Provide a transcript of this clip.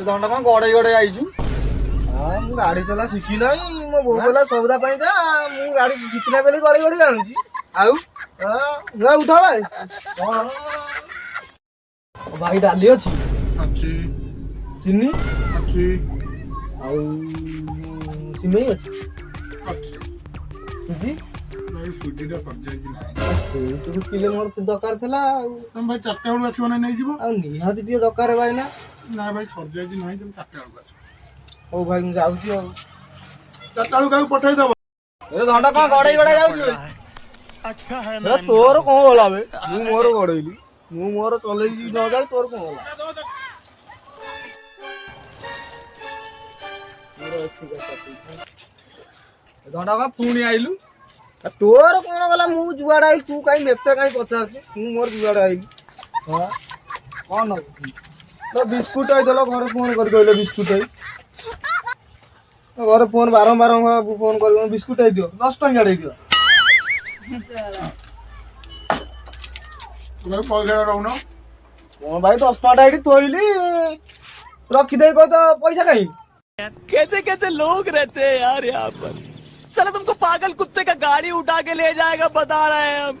घंटा कौन गड़े गड़े आईचु हाँ मु गाड़ी चला शिखी नहीं मो बोल बोला सौदा पाई जा मु गाड़ी शिखना बेली गड़ी गड़ी जानुची आउ हां ना उठा भाई हां भाई डाली अछि अच्छी चिन्नी अच्छी आउ सिमई अछि अच्छी सुजी भाई सुजीटा सजाइछि ना तू किले मोर दरकार थला तुम भाई 4टा बेलू आसी माने नै जीवो आ निहाती टिके दरकार भाई ना ना भाई सजाइछि नाही तुम 4टा बेलू आसी ओ भाई मु जाउची आ 4टा बेलू काहे पठाई दबो ए घंटा कौन गड़े गड़े जाउचु अच्छा है ए तोर कोन होला बे मु मोर गड़ैली मु मोर चलेई न जाय तोर कोन होला घंटा कौन पुणी आइलु तोर कोन गला मु जुआड़ आई तू काई मेते काई पचारछ मु मोर जुआड़ आई हां कौन तो बिस्कुट आई देलो घर फोन कर कहले बिस्कुट आई घर फोन बारंबार फोन कर बिस्कुट आई दियो 10 टंका दे दियो तुम्हारे पैसा रहउनो ओ भाई 10 टंका एठी तोइली रखी दे को तो पैसा काई कैसे कैसे लोग रहते हैं यार यहाँ पर। चलो तुमको पागल कुत्ते का गाड़ी उठा के ले जाएगा बता रहे हैं हम।